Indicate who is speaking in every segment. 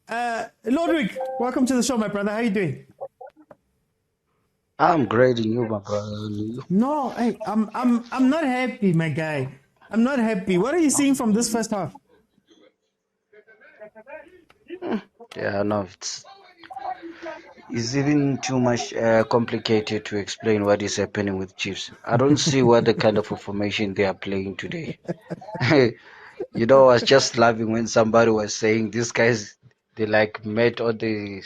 Speaker 1: Lordwick, welcome to the show, my brother. How you doing?
Speaker 2: I'm grading you, my brother.
Speaker 1: No, hey, I'm not happy, my guy. I'm not happy. What are you seeing from this first half?
Speaker 2: Yeah, no, it's even too much complicated to explain what is happening with Chiefs. I don't see what the kind of formation they are playing today. I was just laughing when somebody was saying these guys they like met or they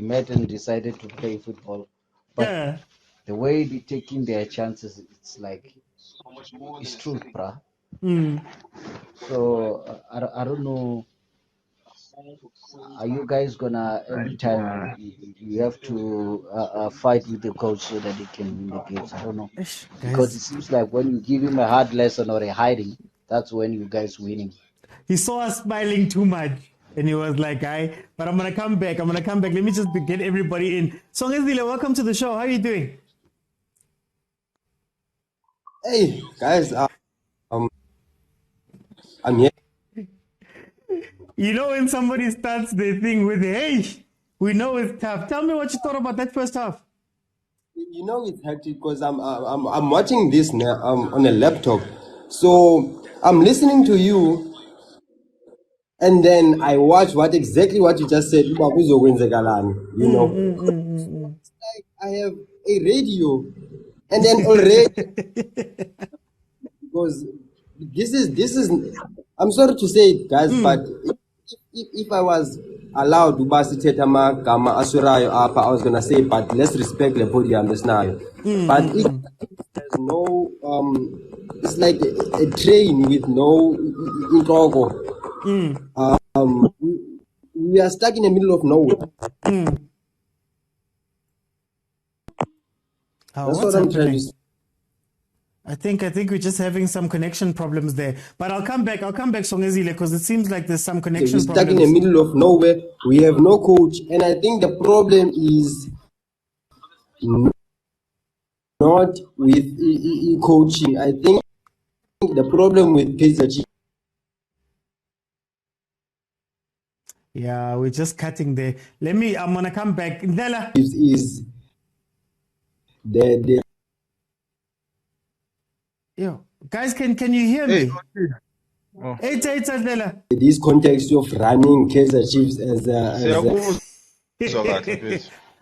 Speaker 2: met and decided to play football, but
Speaker 1: Yeah.
Speaker 2: the way they taking their chances, it's like it's truth, bruh.
Speaker 1: Mm.
Speaker 2: So I don't know. Are you guys gonna every time you have to fight with the coach so that they can win the games? I don't know, because it
Speaker 1: Guys,
Speaker 2: seems like when you give him a hard lesson or a hiding, that's when you guys winning.
Speaker 1: he saw us smiling too much. And he was like, but I'm going to come back. I'm going to come back. Let me just get everybody in. Songezile, welcome to the show. How are you doing?
Speaker 3: Hey guys, I'm here.
Speaker 1: You know when somebody starts their thing with, hey, we know it's tough. Tell me what you thought about that first half.
Speaker 3: You know it's hectic because I'm watching this now on a laptop, so I'm listening to you, and then I watch exactly what you just said. Uba kuzokwenzekalani, you know, like I have a radio, and then already because this is. I'm sorry to say it, guys, but if I was allowed to basithetha amagama asurayo apa, I was gonna say, but let's respect the podium just now. But if there's no it's like a train with no introgo. We are stuck in the middle of nowhere. That's
Speaker 1: What's
Speaker 3: what I'm trying to
Speaker 1: happening?
Speaker 3: say.
Speaker 1: I think we're just having some connection problems there. But I'll come back, Songezile, because it seems like there's some connection
Speaker 3: We're stuck
Speaker 1: problems.
Speaker 3: in the middle of nowhere. We have no coach, and I think the problem is not with coaching. I think the problem with Kaizer
Speaker 1: Yeah, we're just cutting there. I'm going to come back. Ndela.
Speaker 3: is the
Speaker 1: Yo, guys, can you hear me?
Speaker 4: Hey,
Speaker 1: Ndela.
Speaker 3: this context of running Kaizer Chiefs as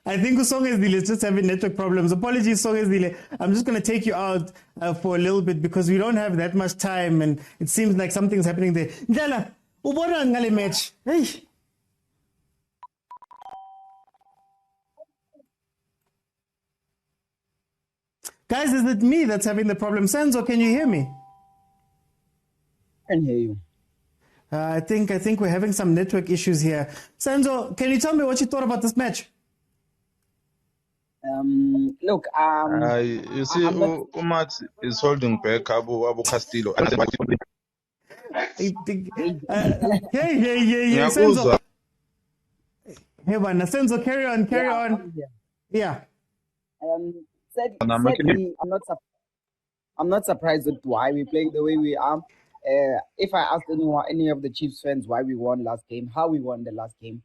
Speaker 1: I think Songezile is just having network problems. Apologies, Songezile. I'm just going to take you out for a little bit because we don't have that much time and it seems like something's happening there. Ndela, ubona ngale match. Hey. Guys, is it me that's having the problem? Senzo, can you hear me?
Speaker 5: I can hear you.
Speaker 1: I think we're having some network issues here. Senzo, can you tell me what you thought about this match?
Speaker 5: Look,
Speaker 4: you see, Umat is holding back Abu Castillo.
Speaker 1: Hey, Senzo. Hey, man, Senzo, carry on. Yeah.
Speaker 5: Sadly, I'm not surprised with why we playing the way we are. If I asked any of the Chiefs fans why we won last game, how we won the last game,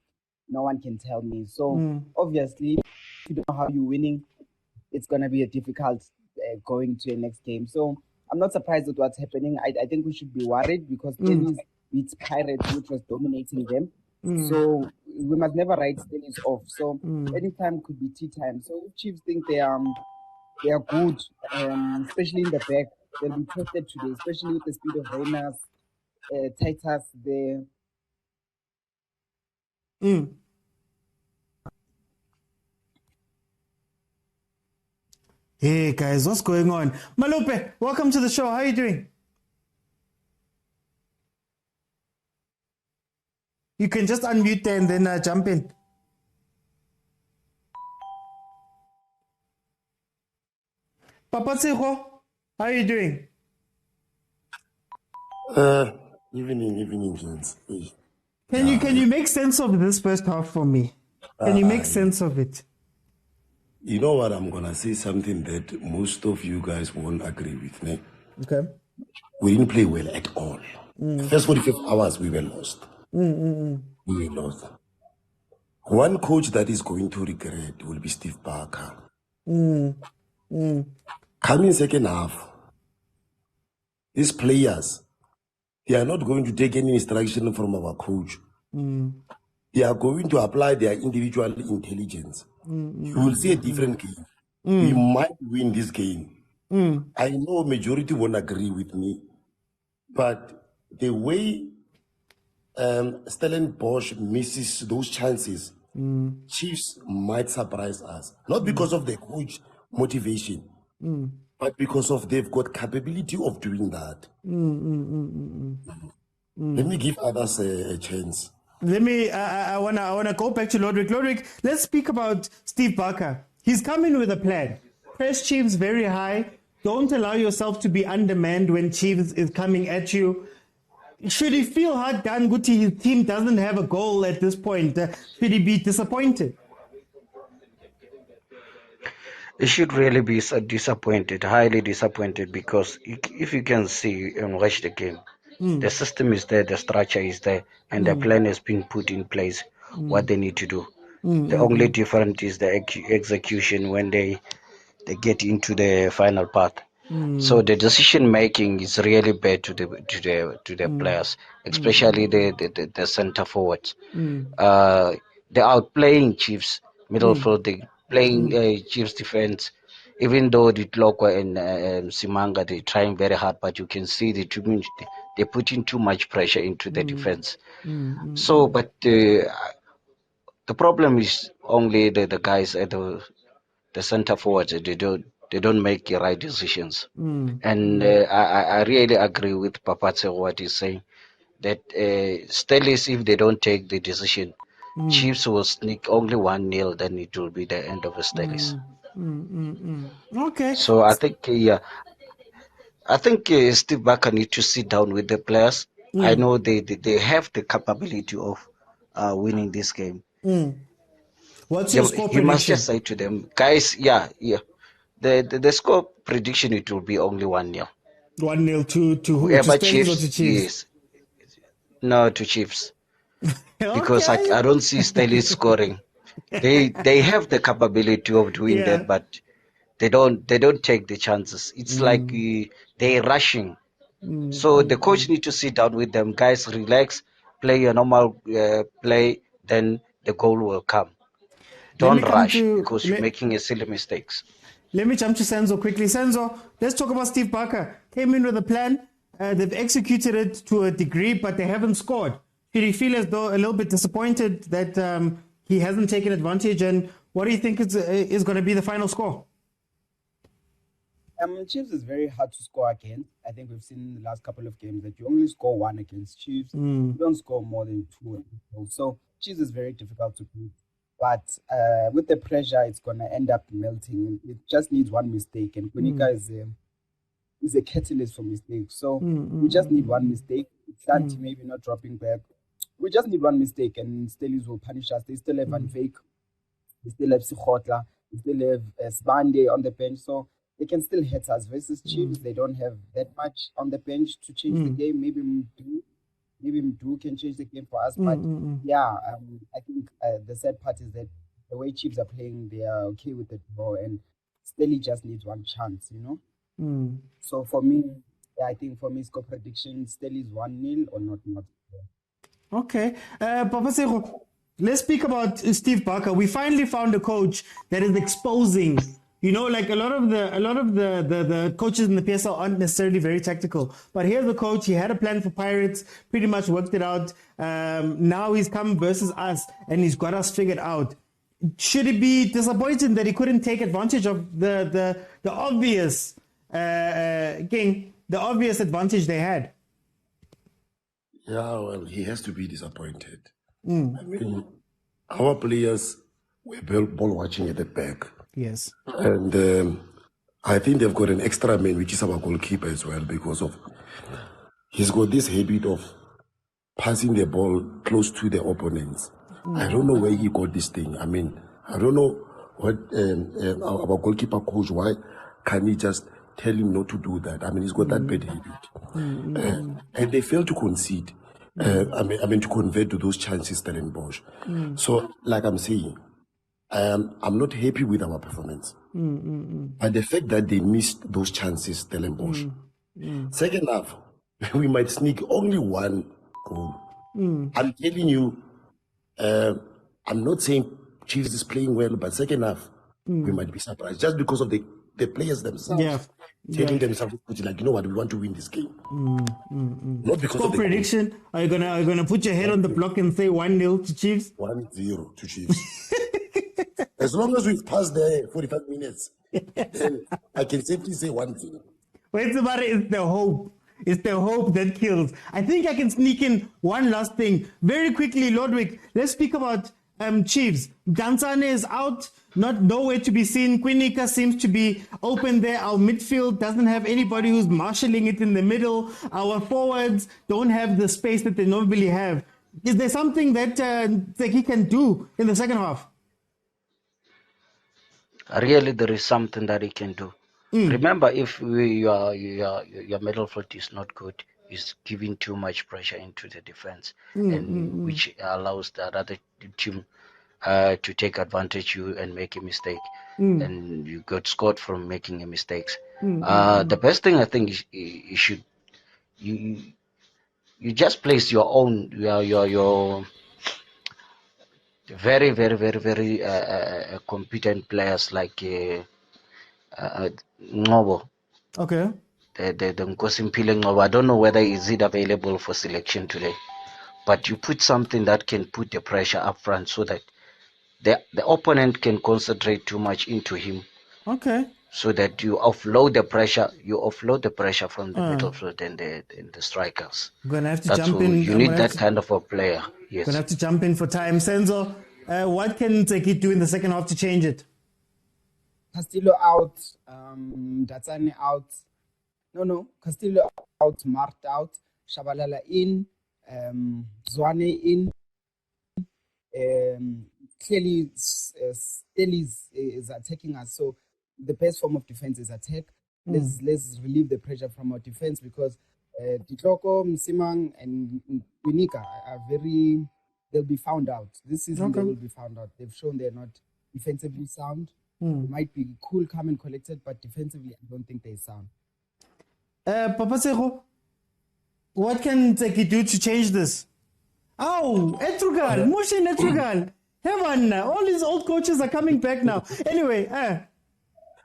Speaker 5: no one can tell me. So obviously, if you don't know how you're winning, it's gonna be a difficult going to the next game. So I'm not surprised with what's happening. I think we should be worried because Stellenbosch beats Pirates, which was dominating them. So we must never write Stellenbosch off. So anytime could be tea time. So if Chiefs think they are good, especially in the back, they'll be tested today, especially with the speed of Reyners, Titus there.
Speaker 1: Hey guys, what's going on? Malope, welcome to the show. How are you doing? You can just unmute there and then jump in. Papa Tseho, how are you doing?
Speaker 6: Evening, gents.
Speaker 1: Can you make sense of this first half for me? Can you make sense of it?
Speaker 6: You know what? I'm gonna say something that most of you guys won't agree with me.
Speaker 1: Okay.
Speaker 6: We didn't play well at all. The first 45 hours we were lost. We we lost. One coach that is going to regret will be Steve Barker. Coming second half, these players, they are not going to take any instruction from our coach. They are going to apply their individual intelligence. You will see a different game. We might win this game. I know majority won't agree with me, but the way Stellenbosch misses those chances, Chiefs might surprise us. Not because of the coach motivation, but because of they've got capability of doing that. Let me give others a chance.
Speaker 1: Let me, I wanna go back to Lodrick. Lodrick, let's speak about Steve Barker. He's coming with a plan. Press Chiefs very high. Don't allow yourself to be undermanned when Chiefs is coming at you. Should he feel hard done, Guti, his team doesn't have a goal at this point? Should he be disappointed?
Speaker 2: He should really be so disappointed, highly disappointed, because if you can see and watch the game, the system is there, the structure is there, and the plan has been put in place, what they need to do. The only difference is the execution when they get into the final part. So the decision making is really bad to the players, especially the center forwards. They're outplaying Chiefs midfield. They playing Chiefs defense. Even though the Tlokwa and Simanga, they're trying very hard, but you can see they're putting too much pressure into the defense. So, but the problem is only the guys at the center forwards. They don't make the right decisions. And I really agree with Papace what he's saying, that Stellis, if they don't take the decision, Chiefs will sneak only 1-0, then it will be the end of the Stellis.
Speaker 1: Okay.
Speaker 2: So I think, Steve Barker need to sit down with the players. I know they have the capability of winning this game.
Speaker 1: What's your score
Speaker 2: He
Speaker 1: prediction?
Speaker 2: must just say to them, guys, the score prediction, it will be only 1-0.
Speaker 1: 1-0 to who?
Speaker 2: Whoever
Speaker 1: To Stellenbosch or to
Speaker 2: Chiefs,
Speaker 1: Chiefs?
Speaker 2: yes. No, to Chiefs. Because
Speaker 1: Okay.
Speaker 2: I don't see Stellis scoring. They have the capability of doing
Speaker 1: Yeah.
Speaker 2: that, but they don't take the chances. It's like they're rushing. So the coach need to sit down with them, guys, relax, play your normal play, then the goal will come.
Speaker 1: Let me
Speaker 2: Don't
Speaker 1: come
Speaker 2: rush,
Speaker 1: to
Speaker 2: because you're making a silly mistakes.
Speaker 1: Let me jump to Senzo quickly. Senzo, let's talk about Steve Barker. Came in with a plan. They've executed it to a degree, but they haven't scored. Did he feel as though a little bit disappointed that he hasn't taken advantage? And what do you think is going to be the final score?
Speaker 5: Chiefs is very hard to score against. I think we've seen in the last couple of games that you only score one against Chiefs. You don't score more than two. So Chiefs is very difficult to beat. But with the pressure, it's going to end up melting. It just needs one mistake. And Kunika is a catalyst for mistakes. So we just need one mistake. Santi maybe not dropping back. We just need one mistake, and Stellies will punish us. They still have Van Veek. They still have Sikhotla. They still have Spande on the bench. So they can still hit us. Versus Chiefs, they don't have that much on the bench to change the game. Maybe Mdu can change the game for us. But I think the sad part is that the way Chiefs are playing, they are okay with the draw, and Stelly just needs one chance, you know. So for me, I think for me, score prediction, Stelly is 1-0 or not.
Speaker 1: Okay, Papa Sego, let's speak about Steve Barker. We finally found a coach that is exposing. You know, like a lot of the coaches in the PSL aren't necessarily very tactical. But here's the coach. He had a plan for Pirates, pretty much worked it out. Now he's come versus us, and he's got us figured out. Should it be disappointing that he couldn't take advantage of the obvious the obvious advantage they had?
Speaker 6: Yeah, well, he has to be disappointed. I mean, our players were ball watching at the back.
Speaker 1: Yes.
Speaker 6: And I think they've got an extra man, which is our goalkeeper as well, because of he's got this habit of passing the ball close to the opponents. I don't know where he got this thing. I mean, I don't know what our goalkeeper coach, why can he just tell him not to do that? I mean, he's got that bad habit. And they fail to concede. I mean, to convert to those chances, Stellenbosch. So, like I'm saying, I'm not happy with our performance. But the fact that they missed those chances, Stellenbosch. Second half, we might sneak only one goal. I'm telling you, I'm not saying Chiefs is playing well, but second half, we might be surprised just because of the players themselves. Telling themselves, like, you know what, we want to win this game. Not because
Speaker 1: Score
Speaker 6: of the
Speaker 1: prediction. Are you gonna put your head on the block and say 1-0 to Chiefs?
Speaker 6: 1-0 to Chiefs. As long as we've passed the 45 minutes, then I can safely say 1-0.
Speaker 1: Wait, it's the hope. It's the hope that kills. I think I can sneak in one last thing. Very quickly, Lordwick, let's speak about Chiefs. Dansane is out, nowhere to be seen. Quinica seems to be open there. Our midfield doesn't have anybody who's marshalling it in the middle. Our forwards don't have the space that they normally have. Is there something that he can do in the second half?
Speaker 2: Really, there is something that he can do. Remember, if your middle field is not good, is giving too much pressure into the defense, and which allows the other team to take advantage of you and make a mistake, and you got scored from making a mistakes. The best thing I think is you should you just place your own your very competent players like Ngobo.
Speaker 1: Okay.
Speaker 2: The Nkosimpile Ngobo. I don't know whether is it available for selection today, but you put something that can put the pressure up front so that the opponent can concentrate too much into him.
Speaker 1: Okay.
Speaker 2: So that you offload the pressure from the midfield and the strikers.
Speaker 1: I'm gonna have to
Speaker 2: That's
Speaker 1: jump in.
Speaker 2: You need that kind of a player. Yes.
Speaker 1: Gonna have to jump in for time. Senzo, what can NTSEKI do in the second half to change it?
Speaker 5: Castillo out, Datsane out. No, Castillo out, Mart out, Shabalala in, Zwane in. Clearly, Stelly is attacking us. So the best form of defense is attack. Let's relieve the pressure from our defense because Ditloko, Msimang, and Quinica are they'll be found out. This season they will be found out. They've shown they're not defensively sound. They might be cool, calm, and collected, but defensively, I don't think they're sound.
Speaker 1: Papa Seho, what can NTSEKI do to change this? Oh, Etrugal, Mushin Etrugal. Heaven, all these old coaches are coming back now. Anyway,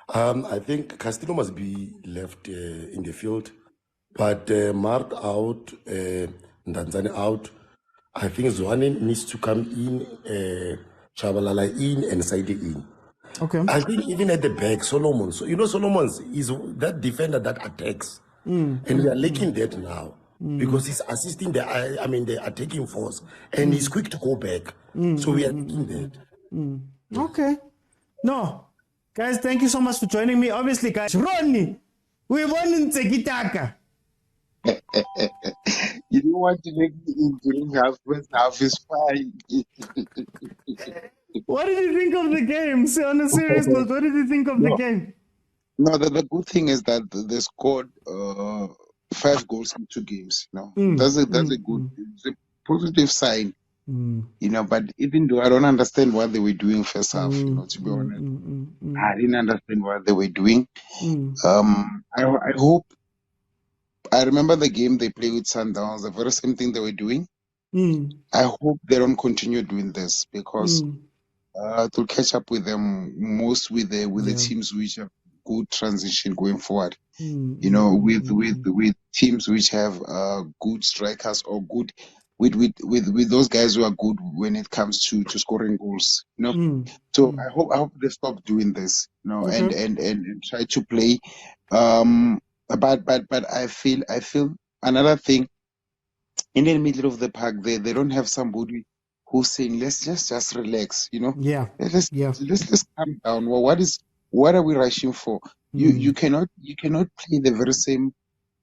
Speaker 6: I think Castillo must be left in the field, but Mart out, Ndanzane out. I think Zwane needs to come in, Shabalala in, and Saidi in.
Speaker 1: Okay.
Speaker 6: I think even at the back, Solomon. So Solomon's is that defender that attacks, and we are lacking that now because he's assisting the attacking force, and he's quick to go back. So we are lacking that.
Speaker 1: Okay. No, guys, thank you so much for joining me. Obviously, guys, Ronnie, we won in NTSEKI.
Speaker 7: You don't want to make me in during half is fine.
Speaker 1: What did you think of the game? So on a serious note, what did you think of the game?
Speaker 7: No, the good thing is that they scored 5 goals in 2 games. That's a good, it's a positive sign. But even though I don't understand what they were doing first half, to be honest, I didn't understand what they were doing. I hope. I remember the game they played with Sundowns, the very same thing they were doing. I hope they don't continue doing this because to catch up with them most with the teams which have good transition going forward. With teams which have good strikers or good with those guys who are good when it comes to scoring goals. So I hope they stop doing this. And try to play. But I feel another thing in the middle of the park they don't have somebody who's saying let's just relax, let's calm down. Well, what are we rushing for? You cannot play the very same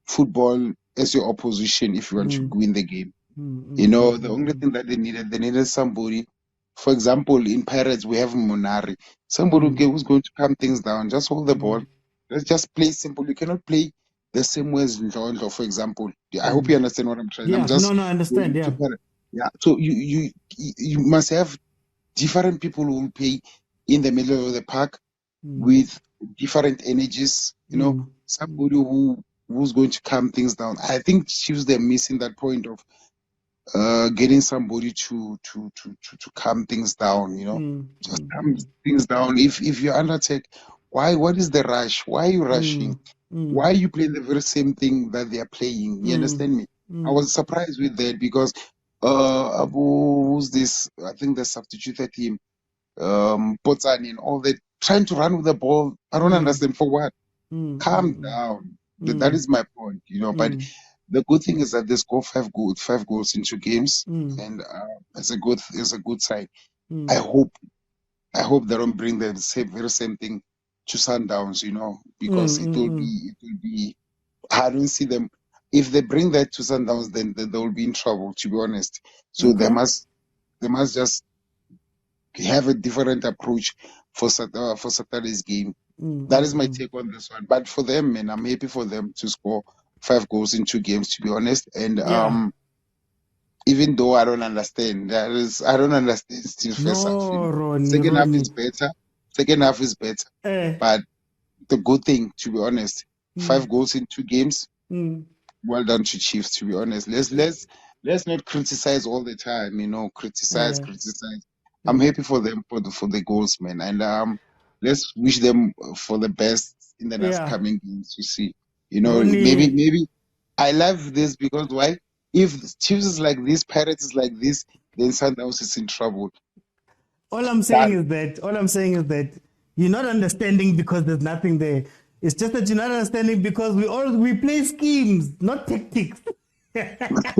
Speaker 7: football as your opposition if you want to win the game. The only thing that they needed somebody. For example, in Pirates we have Monari, somebody who's going to calm things down, just hold the ball. Let's just play simple. You cannot play the same way as Ndlondo, for example. I hope you understand what I'm trying.
Speaker 1: Yeah,
Speaker 7: I'm just
Speaker 1: I understand. Yeah.
Speaker 7: Yeah. So you must have different people who will play in the middle of the park with different energies. You know, somebody who's going to calm things down. I think Chiefs, they're missing that point of getting somebody to calm things down. You know, just calm things down. If you're under attack, what is the rush? Why are you rushing? Why are you playing the very same thing that they are playing? You understand me? I was surprised with that because who's this? I think the substituted team, Potsani and all that, trying to run with the ball. I don't understand for what. Calm down. That is my point, you know. But the good thing is that they score five goals in 2 games, and it's a good sign. I hope they don't bring the very same thing to Sundowns, you know, because it will be. I don't see them. If they bring that to Sundowns, then they will be in trouble, to be honest. So they must just have a different approach for Saturday's game. That is my take on this one. But for them, man, I'm happy for them to score 5 goals in 2 games, to be honest. And even though I don't understand, I don't understand still first half. You know. Second half is better. But the good thing, to be honest, 5 goals in 2 games. Well done to Chiefs, to be honest. Let's not criticize all the time, you know. Criticize. I'm happy for them for the goals, man, and let's wish them for the best in the next coming games. You see, you know, maybe I love this because why? If Chiefs is like this, Pirates is like this, then Sundowns is in trouble.
Speaker 1: All I'm saying is that you're not understanding because there's nothing there. It's just that you're not understanding because we play schemes, not tactics. Let me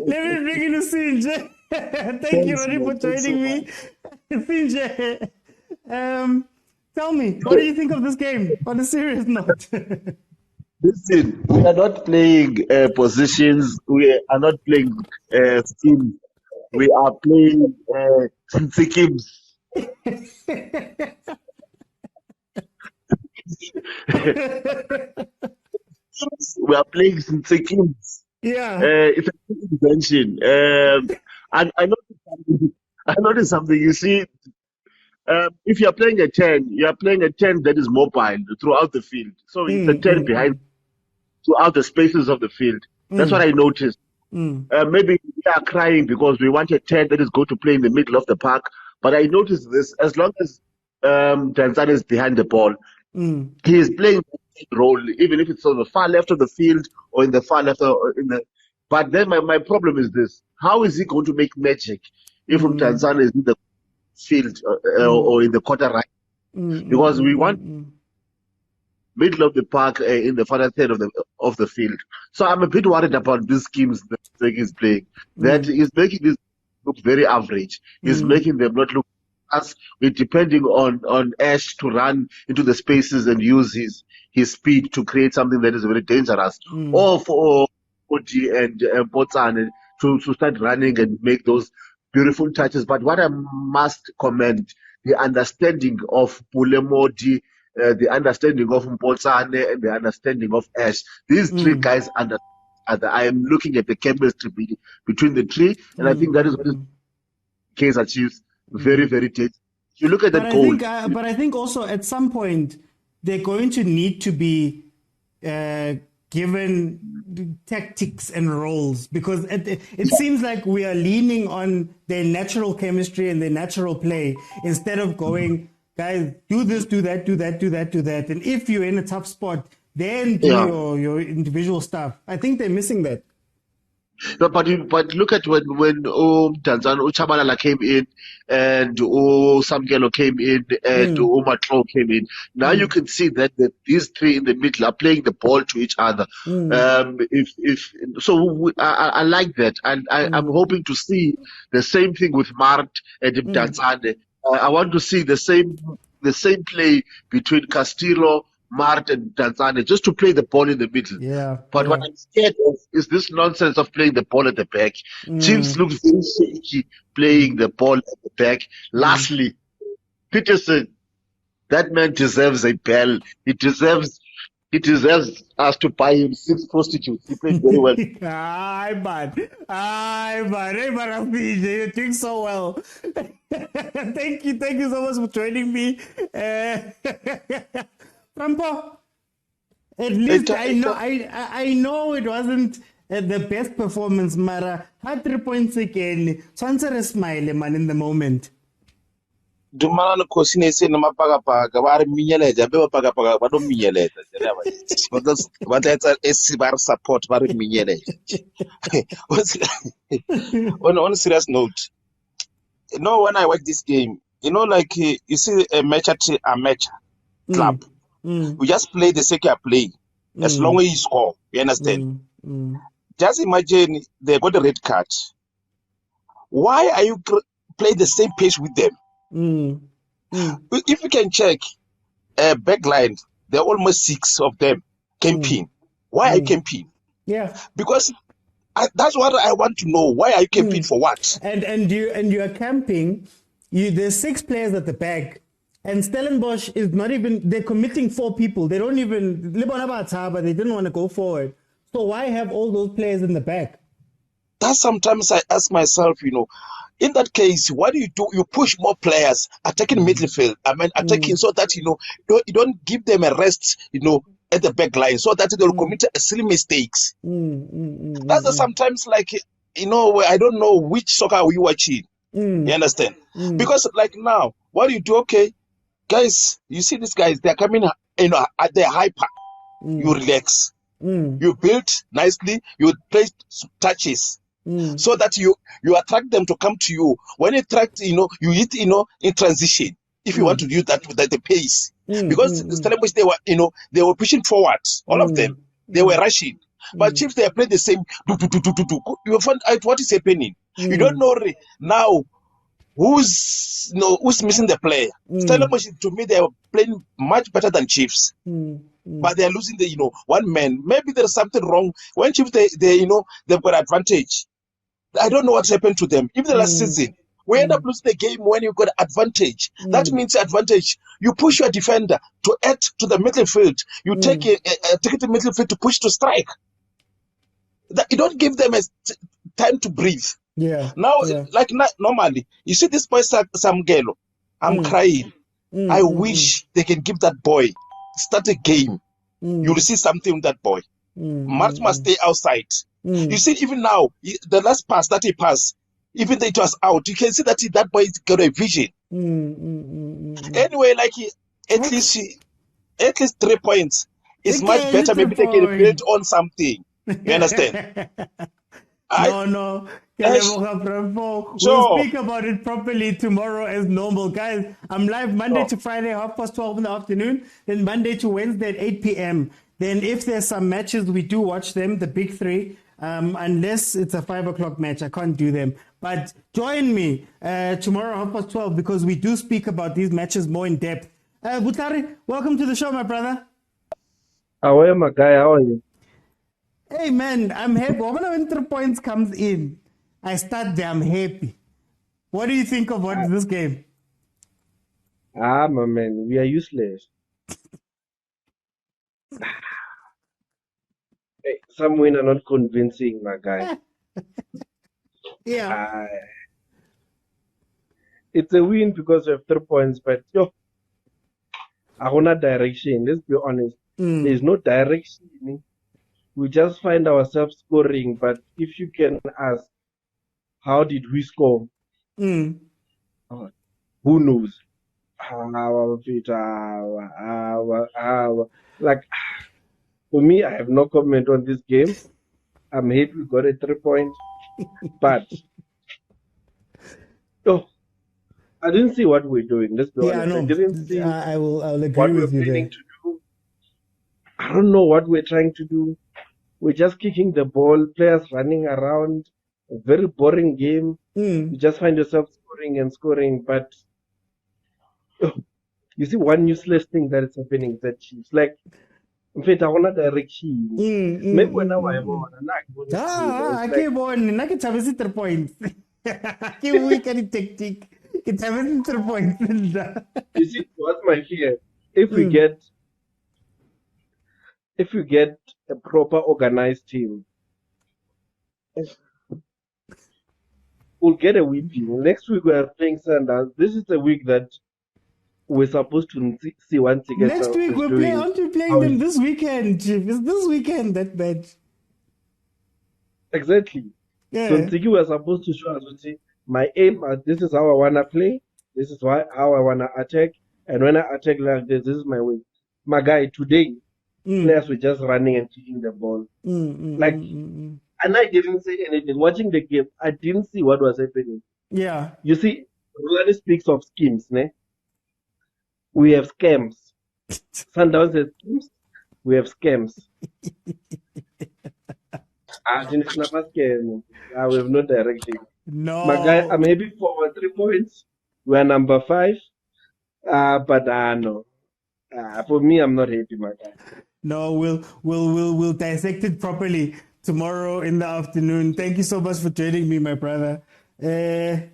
Speaker 1: bring in Sinje. Thank you, Ronnie, for joining me. Sinje, tell me, what do you think of this game on a serious note?
Speaker 8: Listen, we are not playing positions. We are not playing schemes. We are playing schemes. We are playing schemes.
Speaker 1: Yeah.
Speaker 8: It's a good invention. And I noticed something. You see, if you are playing a 10, you are playing a 10 that is mobile throughout the field. So it's a 10 behind throughout the spaces of the field. That's what I noticed. Maybe we are crying because we want a 10 that is going to play in the middle of the park. But I noticed this, as long as Tanzania is behind the ball, he is playing a role, even if it's on the far left of the field or in the far left But then my problem is this: how is he going to make magic if Tanzania is in the field or in the quarter right? Because we want middle of the park in the far side of the field. So I'm a bit worried about these schemes that NTSEKI is playing. That is making this look very average. Is making them not look as we're depending on Ash to run into the spaces and use his speed to create something that is very dangerous. Or for Odi and Potsane to start running and make those beautiful touches. But what I must commend, the understanding of Pulemodi, the understanding of Mpotsane, and the understanding of Ash. These 3 guys understand. I am looking at the chemistry between the 3, and I think that is what Kaizer achieves. Very, very tight. If you look at that goal.
Speaker 1: But I think also at some point they're going to need to be given tactics and roles, because it seems like we are leaning on their natural chemistry and their natural play instead of going, guys, do this, do that, do that, do that, do that. And if you're in a tough spot, then do your individual stuff. I think they're missing that.
Speaker 8: No, but look at when Tanzania, Shabalala came in and Samgelo came in and Matlo came in. Now you can see that these 3 in the middle are playing the ball to each other. I like that, and I'm hoping to see the same thing with Mart and Tanzania. I want to see the same play between Castillo, Mart and Tanzania, just to play the ball in the middle. But what I'm scared of is this nonsense of playing the ball at the back. Chiefs look very shaky playing the ball at the back. Lastly, Peterson, that man deserves a bell. He deserves He deserves us to buy him 6 prostitutes. He played very well.
Speaker 1: Hi, man. Hi, man. Hey, man, you're doing so well. Thank you so much for joining me. Rampo, at least I know it wasn't the best performance, Mara. Had 3 points again. Chancellor smile, man, in the moment.
Speaker 9: Dumana kosine se na mapaka ba re minyeleta be mapaka ba do minyeleta because what let's bar support ba re minyeleta. On a serious note, you know, when I watch this game, you know, like you see a match at a match club, we just play the sake of play as long as you score, you understand? Just imagine they got a red card. Why are you play the same pace with them? If you can check backline, there are almost 6 of them camping. Why are you camping?
Speaker 1: Yeah,
Speaker 9: because that's what I want to know. Why are you camping for what?
Speaker 1: And you are camping. There's 6 players at the back, and Stellenbosch is not even. They're committing 4 people. They don't even. They didn't want to go forward. So why have all those players in the back?
Speaker 9: That sometimes I ask myself, you know, in that case, what do? You push more players attacking midfield. I mean, attacking so that, you know, you don't give them a rest, you know, at the back line so that they'll commit silly mistakes. That's sometimes like, you know, I don't know which soccer are we watching. You understand? Because like now, what do you do? Okay, guys, you see these guys, they're coming, you know, at their hyper. You relax. You build nicely, you play touches. So that you attract them to come to you. When you attract, you know, you hit, you know, in transition. If you want to use that the pace, because the Stellenbosch, they were, you know, they were pushing forward. All of them, they were rushing. But Chiefs, they play the same. You find out what is happening. You don't know now who's missing the player. Stellenbosch, to me, they are playing much better than Chiefs. But they are losing the, you know, one man. Maybe there's something wrong. When Chiefs, they you know, they've got advantage. I don't know what's happened to them. Even the last season, we end up losing the game when you got advantage. That means advantage. You push your defender to add to the midfield. You take it to midfield to push to strike. You don't give them time to breathe.
Speaker 1: Yeah.
Speaker 9: Now, like normally, you see this boy Samgelo. I'm crying. I wish they can give that boy start a game. You'll see something with that boy. March must stay outside. You see, even now, the last pass that he passed, even though it was out, you can see that that boy got a vision. Anyway, like at least 3 points is much better. Maybe they can build on something. You understand?
Speaker 1: No. We'll speak about it properly tomorrow as normal. Guys, I'm live Monday to Friday, 12:30 in the afternoon, then Monday to Wednesday at 8 p.m. Then if there's some matches, we do watch them, the big 3, unless it's a 5 o'clock match. I can't do them. But join me tomorrow, 12:30, because we do speak about these matches more in depth. Butari, welcome to the show, my brother.
Speaker 10: How are you, my guy? How are you?
Speaker 1: Hey, man, I'm happy. When 3 points comes in, I start there, I'm happy. What do you think of this game?
Speaker 10: My man, we are useless. Hey, some win are not convincing, my guy.
Speaker 1: Yeah.
Speaker 10: It's a win because we have 3 points, but I want a direction. Let's be honest. There's no direction. We just find ourselves scoring, but if you can ask, how did we score? Who knows? Like, for me, I have no comment on this game. I'm happy we got a 3 point, but I didn't see what we're doing. Let's be honest.
Speaker 1: No,
Speaker 10: I didn't see
Speaker 1: I'll agree
Speaker 10: what
Speaker 1: with
Speaker 10: we're
Speaker 1: you
Speaker 10: planning
Speaker 1: there.
Speaker 10: to do. I don't know what we're trying to do. We're just kicking the ball, players running around. A very boring game. You just find yourself scoring and scoring, but you see one useless thing that is happening is that Chiefs, like, in fact, I want a direction. Maybe when I
Speaker 1: I keep on. I can have 3 points. I keep weekend tactic. It's 3 points.
Speaker 10: You see, what's my fear? If we get if you get a proper organized team, we'll get a whipping. Next week we are playing Sundowns. This is the week that we're supposed to see once again.
Speaker 1: Next week we're playing. Aren't we playing them this weekend, Chief? It's this weekend that match.
Speaker 10: Exactly.
Speaker 1: Yeah.
Speaker 10: So Ntiki was supposed to show us, my aim, this is how I wanna play. This is how I wanna attack. And when I attack like this is my way. My guy, today, players were just running and kicking the ball. And I didn't say anything. Watching the game, I didn't see what was happening.
Speaker 1: Yeah.
Speaker 10: You see, Rulani speaks of schemes, ne? We have scams. Sundowns has schemes. We have scams. We have no direction.
Speaker 1: No.
Speaker 10: My guy, I'm happy for our 3 points. We're number 5. But no. For me, I'm not happy, my guy.
Speaker 1: No, we'll dissect it properly tomorrow in the afternoon. Thank you so much for joining me, my brother. Let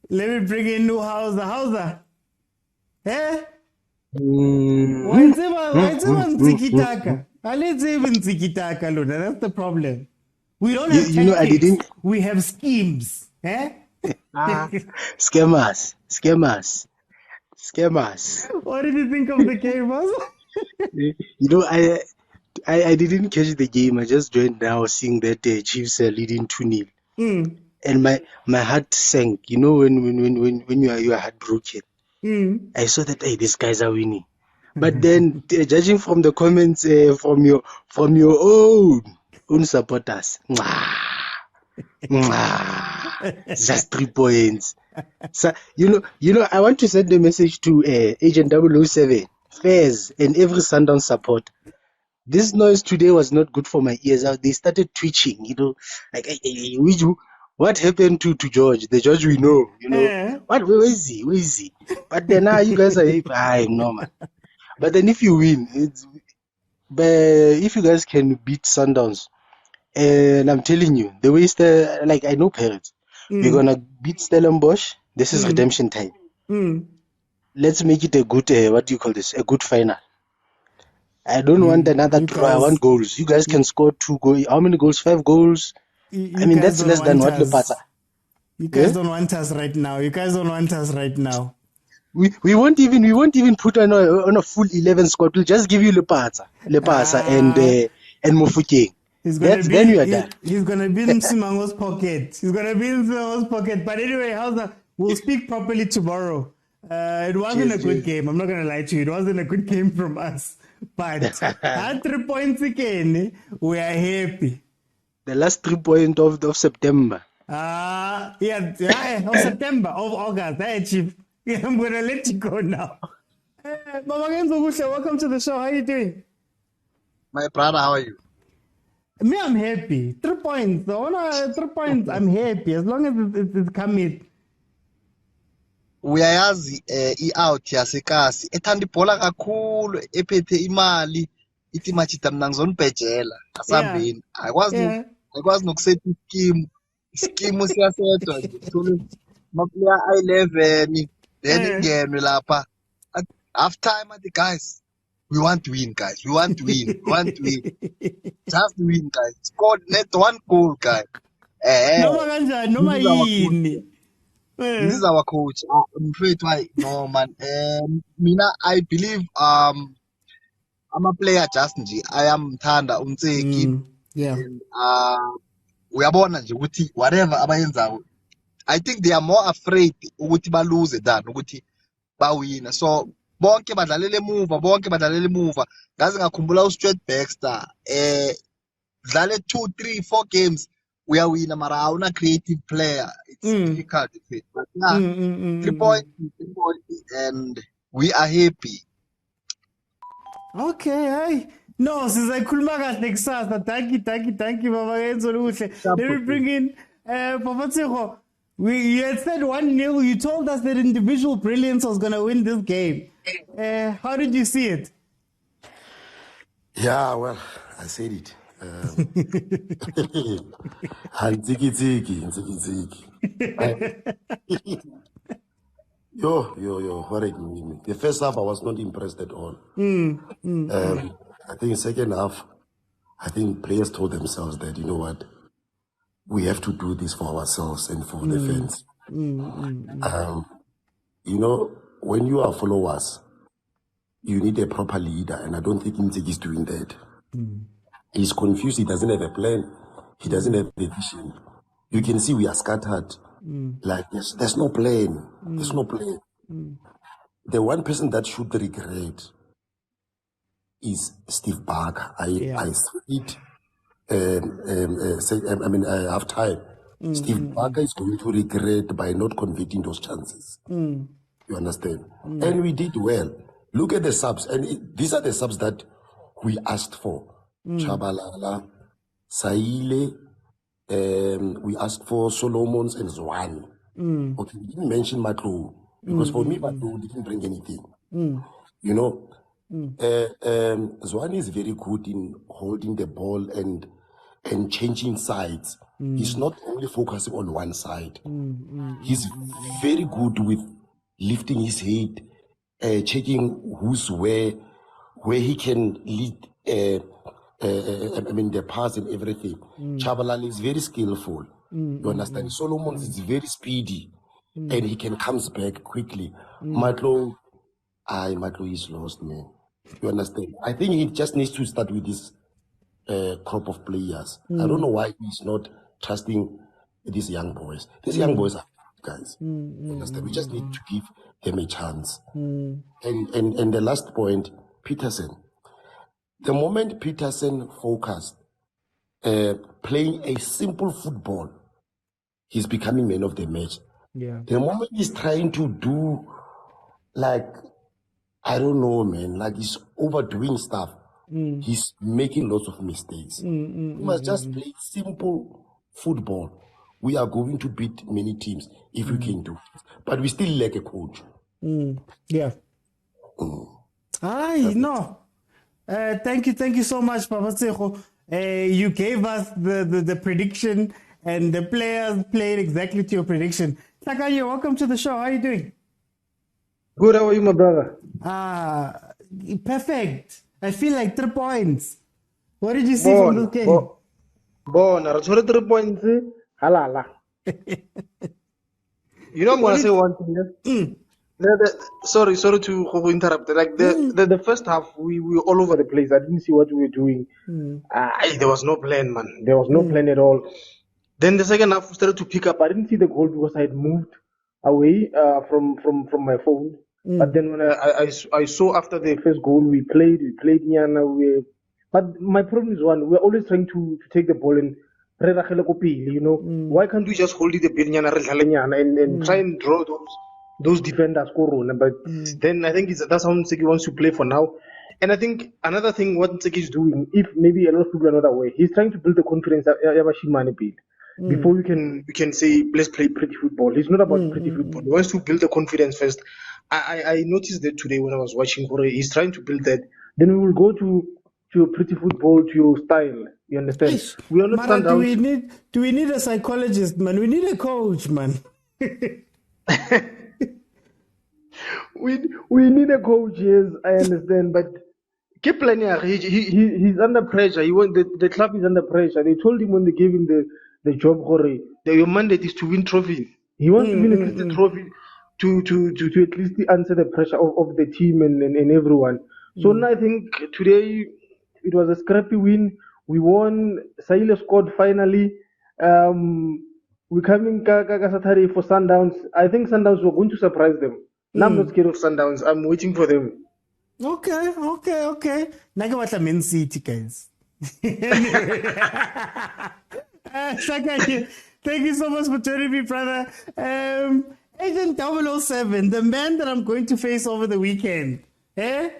Speaker 1: me bring in new Khoza. Eh? Why is everyone tiki-taka? Let's even tiki-taka, Luna. That's the problem. We don't have tactics. We have schemes. Eh?
Speaker 11: Scammers.
Speaker 1: What did you think of the game, boss?
Speaker 11: I didn't catch the game. I just joined now, seeing that Chiefs are leading 2-0, and my heart sank. When you are heartbroken. I saw that these guys are winning, but then judging from the comments from your own supporters, just 3 points. So I want to send a message to Agent 007, Fairs, and every Sundown support. This noise today was not good for my ears. They started twitching, like what happened to George? The George we know, What? Where is he? But then now you guys are no man. But then if you win, if you guys can beat Sundowns, and I'm telling you, the way I know Pirates, we're gonna beat Stellenbosch. This is redemption time. Let's make it a good a good final. I don't want another draw. I want goals. You guys can score 2 goals. How many goals? 5 goals. That's less than what Lepata.
Speaker 1: You guys don't want us right now.
Speaker 11: We won't even put on a full 11 squad. We'll just give you Lepata and Mofokeng. Then you are done.
Speaker 1: He's gonna be in Simango's pocket. But anyway, we'll speak properly tomorrow. It wasn't a good game. I'm not gonna lie to you. It wasn't a good game from us. But at 3 points again, we are happy.
Speaker 11: The last 3 points of September.
Speaker 1: Of September, of August. Hey, Chief. I'm gonna let you go now. Mama Genzo, welcome to the show. How are you doing?
Speaker 9: My brother, how are you?
Speaker 1: Me, I'm happy. 3 points. 3 points, I'm happy. As long as it's coming.
Speaker 9: Uyayazi i-out yasekasi ethanda ibhola kakhulu ephethe imali ithi machita mina ngizonibhejela asambeni ayikwazi nokusetha iskimu siyasetwa nje uthole amaplayer ayi-11 then ingenwe lapha half time at the guys we want to win just win guys, score net 1 goal guys
Speaker 1: noma yini.
Speaker 9: This is our coach. I'm afraid why no man. Mina, I believe I'm a player just nje. I am Thanda NTSEKI. And uyabona nje ukuthi whatever abayenzayo, I think they are more afraid ukuthi ba lose than ukuthi ba win. So bonke badlalele emuva. Ngaze ngakhumbula uStuart Baxter. Dlale 2, 3, 4 games. We are winning, mara awuna creative player. It's difficult to fit. But 3 points, and we are happy.
Speaker 1: Okay, hey. No, sizayikhuluma kahle kusasa. Thank you, Baba Genzo Luhle. Let me bring in Papatsego. You had said 1-0. You told us that individual brilliance was going to win this game. How did you see it?
Speaker 6: Yeah, well, I said it. Tiki. Yo, what a game. The first half, I was not impressed at all. I think second half, I think players told themselves that, you know what, we have to do this for ourselves and for the fans. You know, when you are followers, you need a proper leader, and I don't think NTSEKI is doing that. He's confused. He doesn't have a plan. He doesn't have a vision. You can see we are scattered. Like there's no plan. There's no plan. The one person that should regret is Steve Barker. I saw it. Half time. Steve Barker is going to regret by not converting those chances. You understand? And we did well. Look at the subs, and these are the subs that we asked for. Shabalala, Saile, we asked for Solomons and Zwani. Okay, we didn't mention Matlo, because for me, Matlo didn't bring anything. You know, Zwani is very good in holding the ball and changing sides. He's not only focusing on one side. He's very good with lifting his head, checking who's where he can lead, the pass and everything. Shabalala is very skillful. You understand? Solomon is very speedy, and he can comes back quickly. Matlo is lost, man. You understand? I think he just needs to start with this crop of players. I don't know why he's not trusting these young boys. These young boys are guys. You understand? We just need to give them a chance. And the last point, Peterson. The moment Peterson focused playing a simple football, he's becoming man of the match. The moment he's trying to do, like, I don't know, man, like he's overdoing stuff, he's making lots of mistakes. We must just play simple football. We are going to beat many teams if we can do it. But we still lack a coach.
Speaker 1: Thank you so much, Papa. You gave us the prediction, and the players played exactly to your prediction. Khanye, welcome to the show. How are you doing?
Speaker 10: Good, how are you, my brother?
Speaker 1: Perfect. I feel like 3 points. What did you see from this game?
Speaker 10: I saw 3 points. Halala. You know, I'm going to say one thing. Sorry to interrupt. Like the first half, we were all over the place. I didn't see what we were doing. There was no plan, man. There was no plan at all. Then the second half started to pick up. I didn't see the goal because I had moved away from my phone. But then when I saw after the first goal, we played Nyana. But my problem is we're always trying to take the ball and why can't we just hold it a bit and try and draw those defenders? But then I think that's how NTSEKI wants to play for now. And I think another thing what NTSEKI is doing, if maybe a lot of people are not aware, he's trying to build the confidence before we can say let's play pretty football. It's not about pretty football. He wants to build the confidence first. I noticed that today when I was watching Kore, he's trying to build that. Then we will go to your pretty football, to your style. You understand? We understand.
Speaker 1: Do we need a psychologist, man? We need a coach, man.
Speaker 10: we need a coach, yes, I understand. But keep playing. He's under pressure. The club is under pressure. They told him when they gave him the job, Kore, your mandate is to win trophies. He wants to win at least the trophy to at least answer the pressure of the team and everyone. So now I think today it was a scrappy win. We won. Saile scored finally. We're coming Saturday for Sundowns. I think Sundowns were going to surprise them. Now I'm not scared of Sundowns. I'm waiting for them.
Speaker 1: Okay. Now what Man City, guys. Thank you so much for joining me, brother. Agent 007, the man that I'm going to face over the weekend. You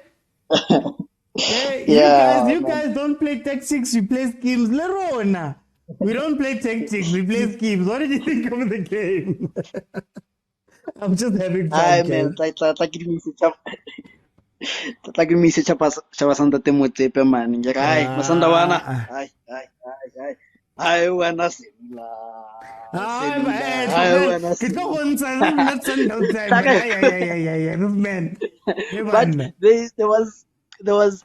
Speaker 1: guys don't play tactics, you play schemes. Lerona. We don't play tactics, we play schemes. What did you think of the game? I'm just having fun.
Speaker 12: Hi, man. Like me, Chabasanta Motsepe, man. Hi, Masandawana. I wanna see. But there was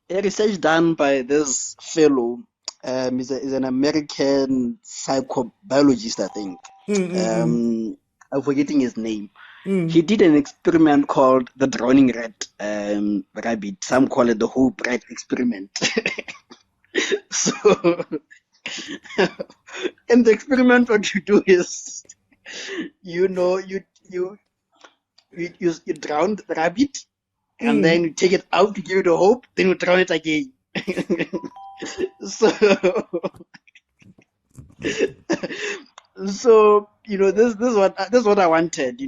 Speaker 12: a research done by this fellow. Is an American psychobiologist, I think. I'm forgetting his name. He did an experiment called the drowning rabbit. Some call it the hope rat experiment. So, in the experiment, what you do is, you drown the rabbit, and then you take it out to give it a hope, then you drown it again. So, so this is what I wanted.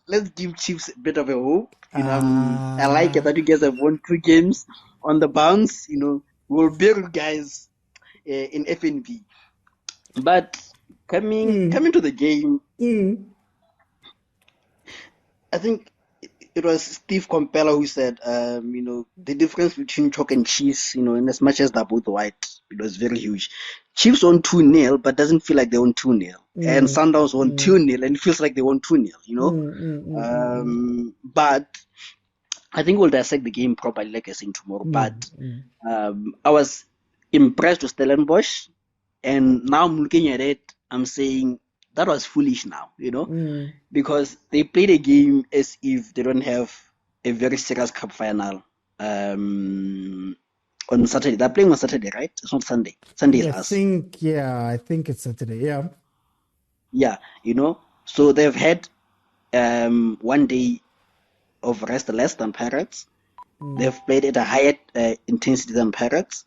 Speaker 12: Let's give Chiefs a bit of a hope. I like it that you guys have won 2 games on the bounce. We'll beat you guys in FNB. But coming to the game, I think it was Steve Komphela who said, the difference between chalk and cheese, in as much as they're both white, it was very huge. Chiefs won 2-0, but doesn't feel like they won 2-0. And Sundowns won 2-0, and it feels like they won 2-0, But I think we'll dissect the game properly, like I said, tomorrow. But I was impressed with Stellenbosch, and now I'm looking at it, I'm saying that was foolish now, because they played a game as if they don't have a very serious cup final on Saturday. They're playing on Saturday, right? It's not Sunday. Sunday is us.
Speaker 1: I think it's Saturday, yeah.
Speaker 12: Yeah, so they've had 1 day of rest less than Pirates. They've played at a higher intensity than Pirates,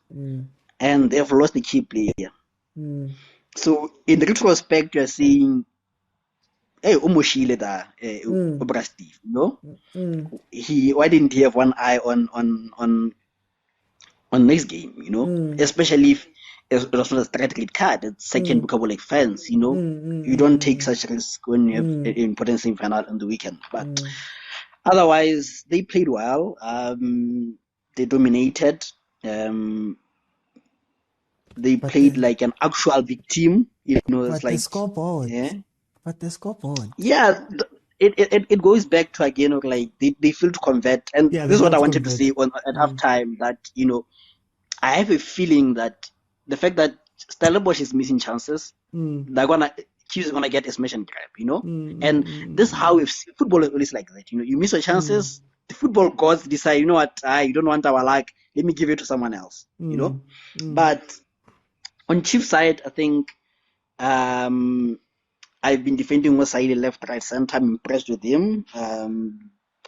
Speaker 12: and they've lost the key player. So in retrospect, you're seeing, hey, Omoshile da, Obra Steve, why didn't he have one eye on next game, especially if it was not a straight red card, it's second bookable like fans, you don't take such risk when you have an important semi-final on the weekend. But otherwise, they played well. They dominated. They played like an actual big team. It's like
Speaker 1: the scoreboard.
Speaker 12: Yeah.
Speaker 1: But the scoreboard.
Speaker 12: Yeah, it goes back to again of like they failed to convert, and this is what I wanted to say at halftime. That I have a feeling that the fact that Stellenbosch is missing chances, Chiefs gonna get a smash and grab, and this is how football is always like that. You miss your chances, the football gods decide, you don't want our luck, let me give it to someone else, But on Chiefs side, I think I've been defending Mosimane left, right, center. I'm impressed with him.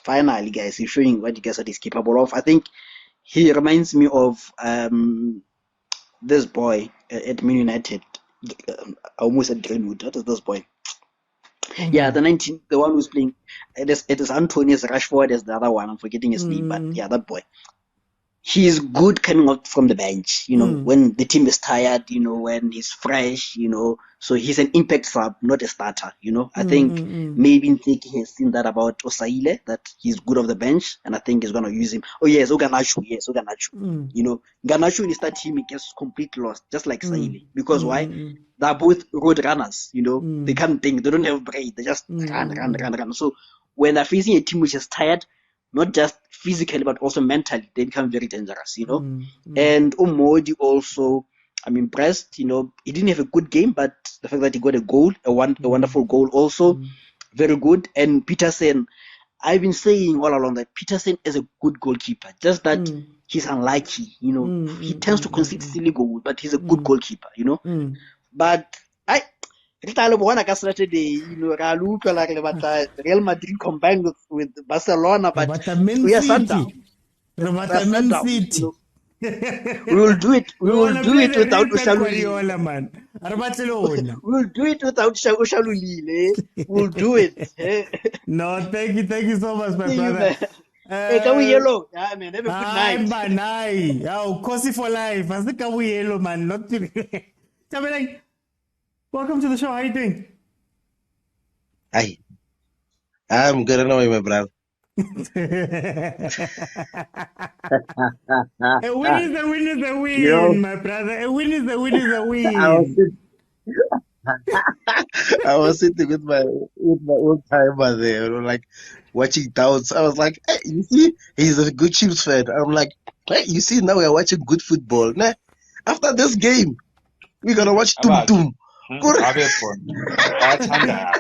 Speaker 12: Finally, guys, he's showing what you guys is capable of. I think he reminds me of this boy at Man United. I almost said Greenwood. What is this boy? Yeah, the one who's playing. It is Antonius Rashford as the other one. I'm forgetting his name, but yeah, that boy. He is good coming out from the bench, when the team is tired, when he's fresh, so he's an impact sub, not a starter, I think maybe NTSEKI has seen that about Osaile, that he's good off the bench, and I think he's going to use him. Oh yes, Oganachu. Ganachu in start team, he gets completely lost, just like Saile, because why? They're both road runners, they can't think, they don't have brain, they just run. So when they're facing a team which is tired, not just physically, but also mentally, they become very dangerous, And Omodi also, I'm impressed, he didn't have a good game, but the fact that he got a goal, a wonderful goal also, very good. And Peterson, I've been saying all along that Peterson is a good goalkeeper, just that he's unlucky, he tends to concede silly goals, but he's a good goalkeeper, But Saturday, Real Madrid combined with Barcelona, but we are Sundowns. We will do it. We will do it without Ushalulile. We'll do it without Ushalulile. We'll do it.
Speaker 1: No, thank you so much, my brother.
Speaker 12: Hey, can we yellow? Yeah, man. Have a good
Speaker 1: night. Kosi for life. I think we yellow, man. Not to. Welcome to the show. How are you doing?
Speaker 13: Hi. I'm good. Anyway, my brother.
Speaker 1: A win is a win is a win, my brother. A win is a win is a win.
Speaker 13: I was sitting with my old timer there, like watching Downs. I was like, hey, you see, he's a good Chiefs fan. I'm like, Hey, you see, now we are watching good football. Nah? After this game, we're gonna watch Tum
Speaker 4: Abatsha.
Speaker 13: Tum.
Speaker 4: Abe khona. Bayathanda.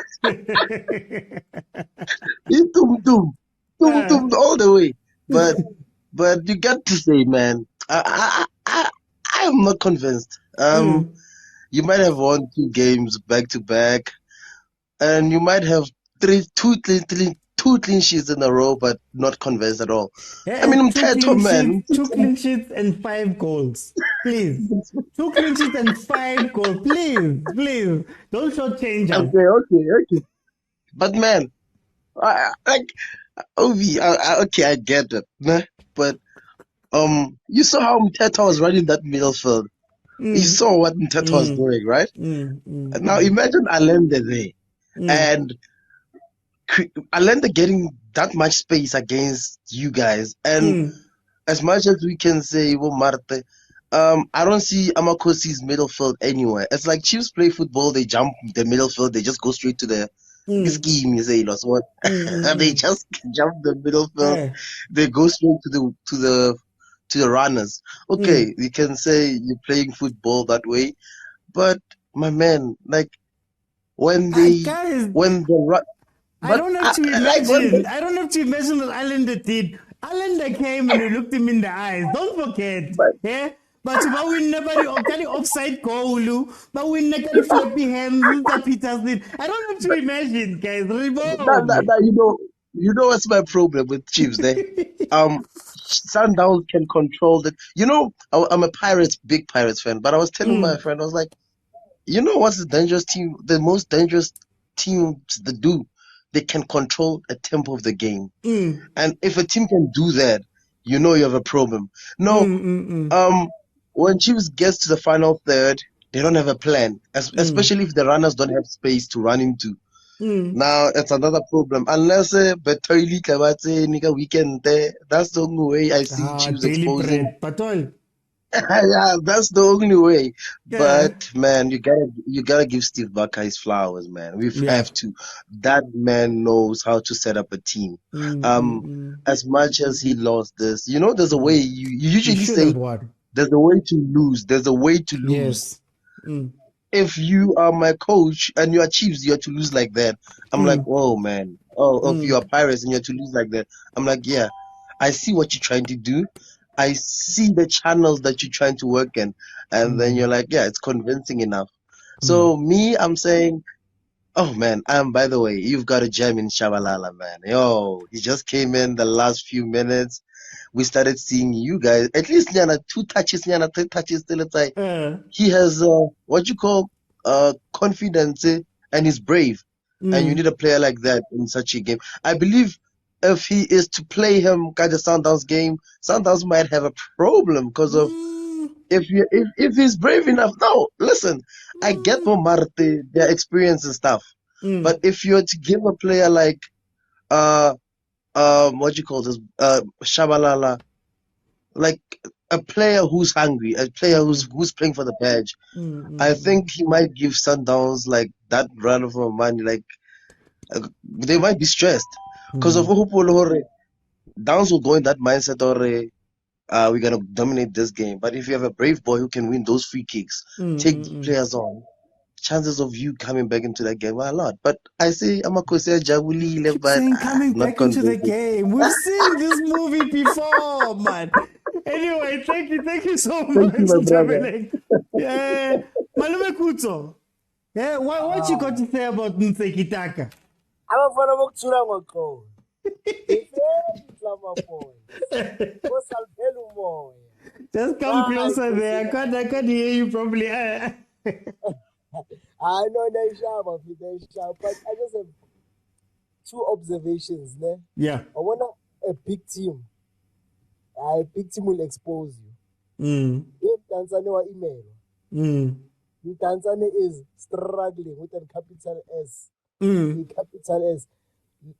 Speaker 13: Tum Tum. Tum Tum all the way. But you got to say, man, I am not convinced. You might have won 2 games back to back, and you might have two clean sheets in a row, but not convinced at all. I mean, I'm tired, man.
Speaker 1: 2 clean sheets and 5 goals. Please. 2 clean sheets and 5 goals. Please. Don't shortchange us.
Speaker 13: Okay. But man, like Ovi, okay, I get it, nah? But you saw how Mteta was running that midfield. You saw what Mteta was doing, right? Now imagine Allende there, and Allende getting that much space against you guys, and as much as we can say, well, Marte, I don't see Amakosi's midfield anywhere. It's like Chiefs play football, they jump the midfield, they just go straight to the scheme, you say, lost what? They just jump the midfield, they go straight to the runners. Okay, you can say you're playing football that way, but my man, like when the
Speaker 1: I don't have to imagine. I don't have to imagine what Allende did. Allende came and we looked him in the eyes. Don't forget. Yeah? But we never offside goal. But we never flappy hands. I don't have to imagine, guys.
Speaker 13: You know what's my problem with Chiefs there? Sundowns can control the. You know, I'm a big Pirates fan, but I was telling my friend, I was like, you know what's the dangerous team? The most dangerous teams to do, they can control a tempo of the game. And if a team can do that, you know you have a problem. No, when Chiefs gets to the final third, they don't have a plan, especially if the runners don't have space to run into. Now it's another problem. Unless Betoili Kabatse Nika weekend there, that's the only way I see Chiefs exposing. Yeah, that's the only way. But man, you gotta give Steve Barker his flowers, man. We have to. That man knows how to set up a team. As much as he lost this, you know, there's a way. You usually say there's a way to lose. There's a way to lose. If you are my coach and you are Chiefs, you have to lose like that. I'm like, whoa, man. Oh, if you are Pirates and you have to lose like that, I'm like, yeah, I see what you're trying to do. I see the channels that you're trying to work in. And then you're like, yeah, it's convincing enough. So me, I'm saying, oh man, by the way, you've got a gem in Shabalala, man. Yo, he just came in the last few minutes. We started seeing you guys, at least 2 touches, 3 touches till it's like, he has, what you call, confidence, and he's brave. And you need a player like that in such a game. I believe if he is to play him kind of Sundowns game, Sundowns might have a problem because of if he's brave enough. No, listen, I get for Marte their experience and stuff, but if you're to give a player like what you call this Shabalala, like a player who's hungry, a player who's playing for the badge, I think he might give Sundowns like that run of money. Like they might be stressed because of Downs will go in that mindset or we're gonna dominate this game. But if you have a brave boy who can win those free kicks, take the players on, chances of you coming back into that game are a lot. But I say Amakose Jabuli, but
Speaker 1: coming
Speaker 13: not
Speaker 1: back into the
Speaker 13: convincing.
Speaker 1: game. We've seen this movie before, man. Anyway, thank you so much,
Speaker 13: Thank you, my brother.
Speaker 1: Zamalek. Yeah, Malume Kuto. Yeah, what you got to say about NTSEKI Taka?
Speaker 14: Abafana bokuthula ngoxolo. Ifela boy. Kosalphela umoya.
Speaker 1: Just come closer there. I can't hear you properly.
Speaker 14: I know they sharp, but I just have 2 observations. Ne?
Speaker 1: Yeah.
Speaker 14: I want a big team. A big team will expose you. If Tanzania email. Tanzania is struggling with a capital S. Capital S.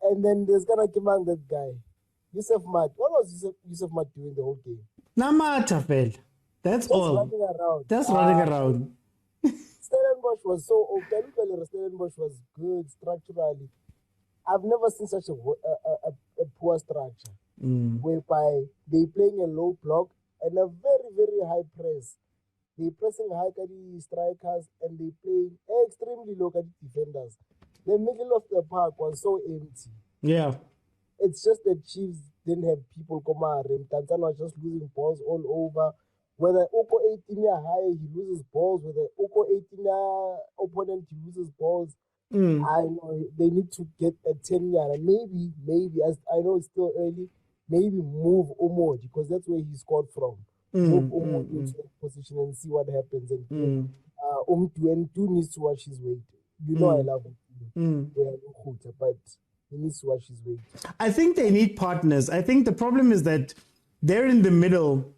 Speaker 14: And then there's gonna come on that guy. Yusuf Mat. What was Yusuf Mat doing the whole game?
Speaker 1: Namata fell. That's all.
Speaker 14: Running around.
Speaker 1: That's running around.
Speaker 14: Stellenbosch was so open. Stellenbosch was good structurally. I've never seen such a poor structure whereby they playing a low block and a very, very high press. They pressing high at the strikers and they playing extremely low at the defenders. The middle of the park was so empty.
Speaker 1: Yeah.
Speaker 14: It's just the Chiefs didn't have people come out. Tanzania was just losing balls all over. Whether Oko 18 high, he loses balls. Whether Oko 18 opponent, he loses balls. I know they need to get a 10-yard. Maybe, as I know it's still early, maybe move Omoji because that's where he scored from. Move Omoji into that position and see what happens. And Umtu needs to watch his weight. You know I love him. But he needs to watch his weight.
Speaker 1: I think they need partners. I think the problem is that they're in the middle.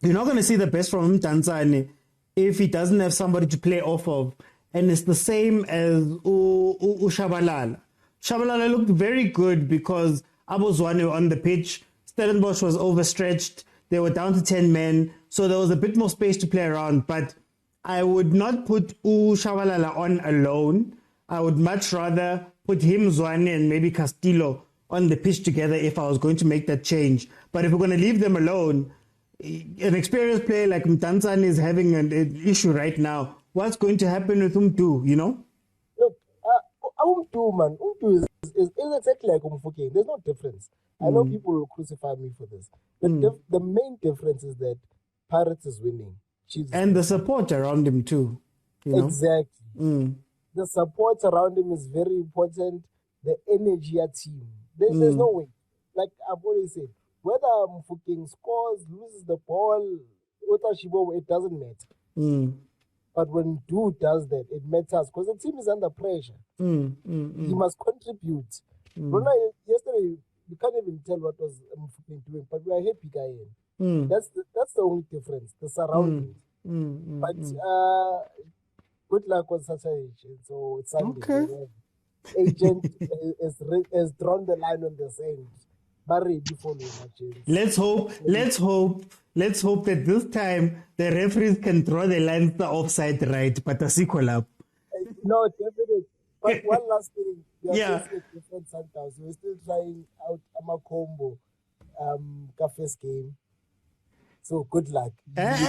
Speaker 1: You're not going to see the best from him, Tanzania, if he doesn't have somebody to play off of. And it's the same as Shabalala. Shabalala looked very good because Abozwane on the pitch. Stellenbosch was overstretched. They were down to 10 men. So there was a bit more space to play around. But I would not put Shabalala on alone. I would much rather put him, Zwane, and maybe Castillo on the pitch together if I was going to make that change. But if we're going to leave them alone, an experienced player like Mtanzane is having an issue right now. What's going to happen with Umdu, you know?
Speaker 14: Look, Umdu, man, Umdu is exactly like Umfuke. There's no difference. I know people will crucify me for this. The main difference is that Pirates is winning. Chiefs
Speaker 1: and the support around him too. You know?
Speaker 14: Exactly. The support around him is very important. The energy at team. There's no way. Like I've always said, whether Mfuking scores, loses the ball, it doesn't matter. But when Dude does that, it matters because the team is under pressure. He must contribute. Rona, yesterday, you can't even tell what was Mfuking doing, but we are happy guy. That's the only difference, the surroundings. But good luck on Saturday. So it's Sunday.
Speaker 1: Okay.
Speaker 14: Agent has drawn the line on the sand.
Speaker 1: Let's hope that this time the referees can draw the line to the offside right, but a sequel up.
Speaker 14: No, definitely. But one last thing.
Speaker 1: Yeah.
Speaker 14: We're still trying out Amakombo Cafe's game. So good luck.
Speaker 1: Thank you,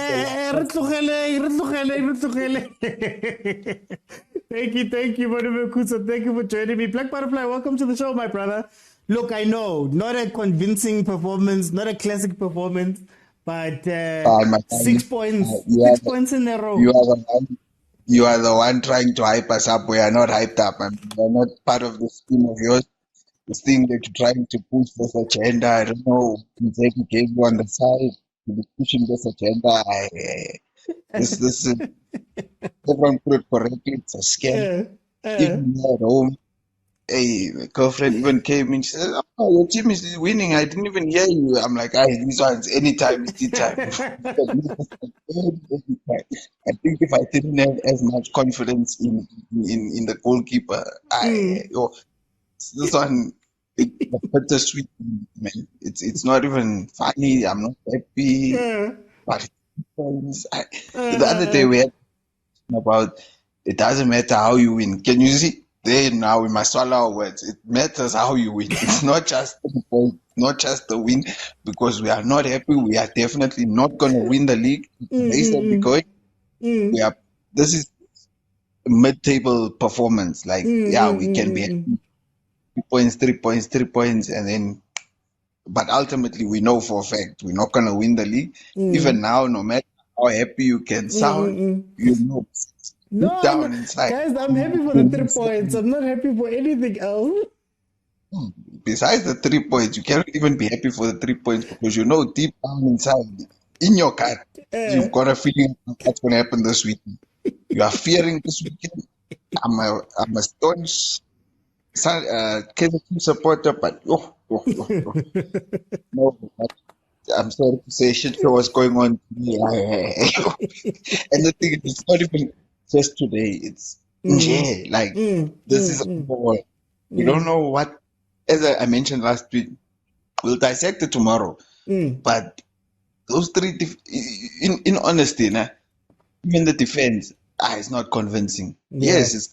Speaker 1: Motaung. Thank you for joining me. Black Butterfly, welcome to the show, my brother. Look, I know, not a convincing performance, not a classic performance, but 6 points, 6 points in a row.
Speaker 7: You are the one trying to hype us up. We are not hyped up. I mean, we are not part of the scheme of yours. This thing that you're trying to push this agenda, I don't know, NTSEKI gave you on the side to be pushing this agenda. This is, everyone put it correctly, it's a scam. Even me at home, my girlfriend even came and she said, "Oh, your team is winning. I didn't even hear you." I'm like, these ones, anytime is the time. I think if I didn't have as much confidence in the goalkeeper, this one, it's bittersweet, man. It's not even funny. I'm not happy. But the other day we had about it doesn't matter how you win. Can you see? There now we must swallow our words. It matters how you win. It's not just the point, not just the win, because we are not happy. We are definitely not going to win the league. Because this is mid-table performance. Like, we can be 3 points, and then, but ultimately we know for a fact we're not going to win the league. Even now, no matter how happy you can sound, you know.
Speaker 1: No,
Speaker 7: down inside.
Speaker 1: Guys, I'm happy for the 3 points. I'm not happy for anything else.
Speaker 7: Besides the 3 points, you cannot even be happy for the 3 points because you know deep down inside, in your gut, you've got a feeling what's going to happen this weekend. You are fearing this weekend. I'm a staunch Kaizer supporter, but no, I'm sorry to say, shit show was going on. And the thing is, it's not even just today. It's this is all. We don't know what. As I mentioned last week, we'll dissect it tomorrow. But those three, in honesty, even the defense, it's not convincing. Yes, it's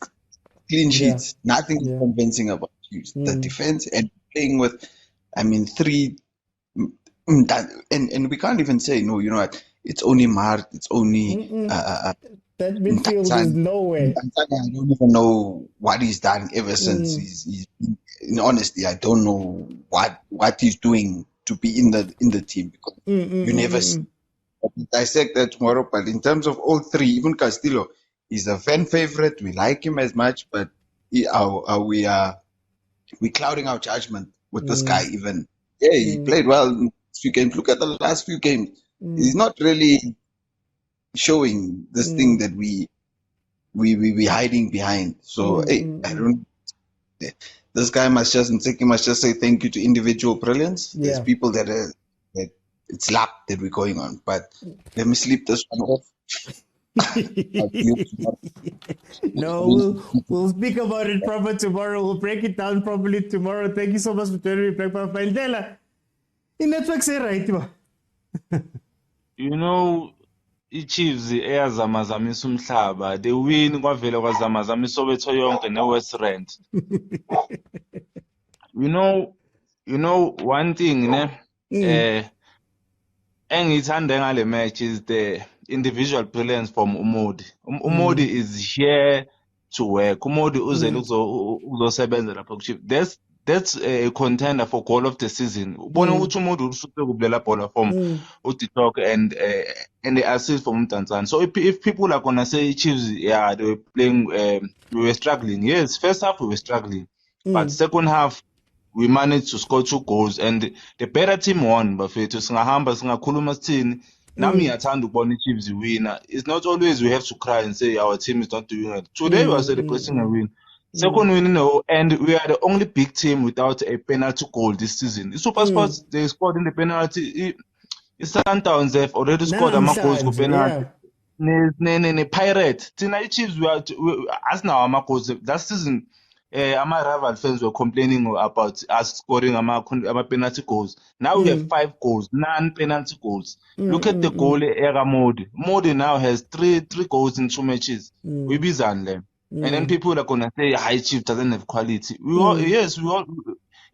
Speaker 7: clean sheets. Nothing is convincing about you. The defense and playing with, three
Speaker 15: And we can't even say, no, you know what, it's only Mart, it's only
Speaker 1: That midfield is nowhere.
Speaker 15: I don't even know what he's done ever since he's in honesty, I don't know what he's doing to be in the team, because you never see. We'll dissect that tomorrow. But in terms of all three, even Castillo, he's a fan favorite. We like him as much, but we clouding our judgment with this guy. Even he played well in few games. Look at the last few games. He's not really showing this thing that we hiding behind. So I don't. This guy NTSEKI must just say thank you to individual brilliance. There's people that it's luck that we're going on, but let me sleep this one off.
Speaker 1: No, we'll speak about it proper tomorrow. We'll break it down properly tomorrow. Thank you so much for joining me, Black Papa. In network say right.
Speaker 4: You know, iChiefs eyazamazamisa umhlaba. They win kwavele kwazamazamisa Soweto yonke ne-West Rand. You know one thing, engithanda ngale match is the individual brilliance from Umodi. Umodi is here to work. Umodi uzele uzosebenza lapha kuChiefs. That's a contender for goal of the season. Ubona ukuthi Umodi usuke kubulela bhola from uTiktok and the assist from Tanzania. So if people are gonna say Chiefs, yeah, they were playing, we were struggling. Yes, first half we were struggling, but second half we managed to score 2 goals, and the better team won. Bafethu singahamba singakhuluma sithini, nami ngiyathanda ukubona iChiefs wina. It's not always we have to cry and say our team is not doing it. Today we are celebrating a win. Second win, and we are the only big team without a penalty goal this season. The Super Sports, they scored in the penalty. Sundowns have already scored a goals for penalty. Ne Pirate. Tonight Chiefs as now ama goals that season. Our rival fans were complaining about us scoring our penalty goals. Now we have 5 goals, 9 penalty goals. Look at the goal era Modi. Modi now has 3 goals in 2 matches. We beat them. And then people are gonna say High Chief doesn't have quality. We all the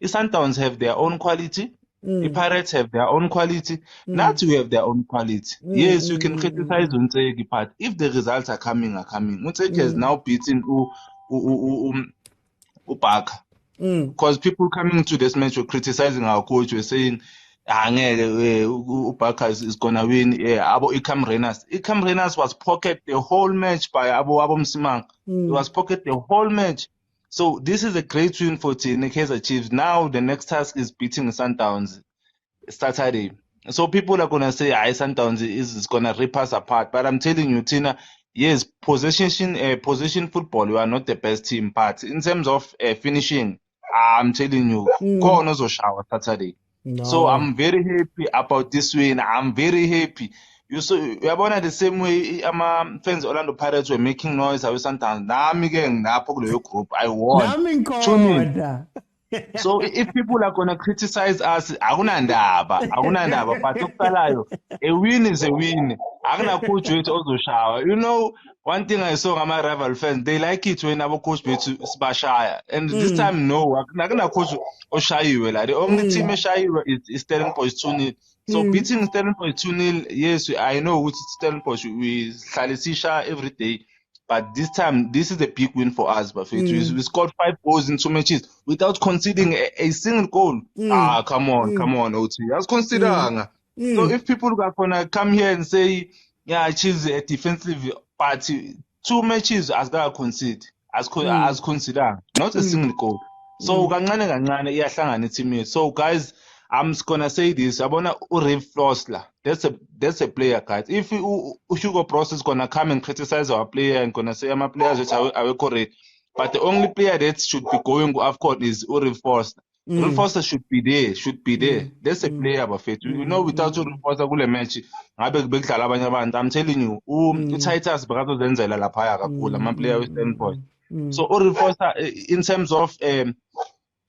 Speaker 4: Sundowns have their own quality. The Pirates have their own quality. Not we have their own quality. Yes, you can criticize NTSEKI, but if the results are coming. NTSEKI has now beaten Ubaka. Because people coming to this match were criticizing our coach, were saying Ubaka is gonna win. Abo Ikam Renas was pocket the whole match by Abo Mosimane. He was pocket the whole match. So this is a great win for Kaizer Chiefs. Now the next task is beating Sundowns Saturday. So people are gonna say Sundowns is gonna rip us apart. But I'm telling you, Tina, yes, possession football, we are not the best team, but in terms of finishing, I'm telling you, go on also shower Saturday. No. So I'm very happy about this win. I'm very happy. You saw we are born the same way. Fans Orlando Pirates were making noise. I was sometimes group. I won. So if people are gonna criticize us, akunandaba. But a win is a win. Coach also shower. You know, one thing I saw my rival fans, they like it when our coach beats Spashire. And this time, no, coach Oshayi. The only team Oshayi is Stellenbosch 2-0. So beating Stellenbosch 2-0, yes, I know which is Stellenbosch. We Salisisha every day. But this time, this is a big win for us. We scored 5 goals in 2 matches without conceding a single goal. Come on, OT. I was considering. So if people are gonna come here and say, yeah, Chiefs a defensive party, 2 matches as they concede, as consider, not a single goal. So So guys, I'm just gonna say this. I wanna Uriv Flosler. That's a player, guys. If Hugo Bros is gonna come and criticize our player and gonna say my players which are correct, but the only player that should be going off court is Uriv Foster. Uriv Foster should be there. That's a player, Buffett. You know, without Uriv Foster, kule match. I'm telling you, Titus Brato Zenzela Lapaya Kapula, my player with 10 points. So Uriv Foster, in terms of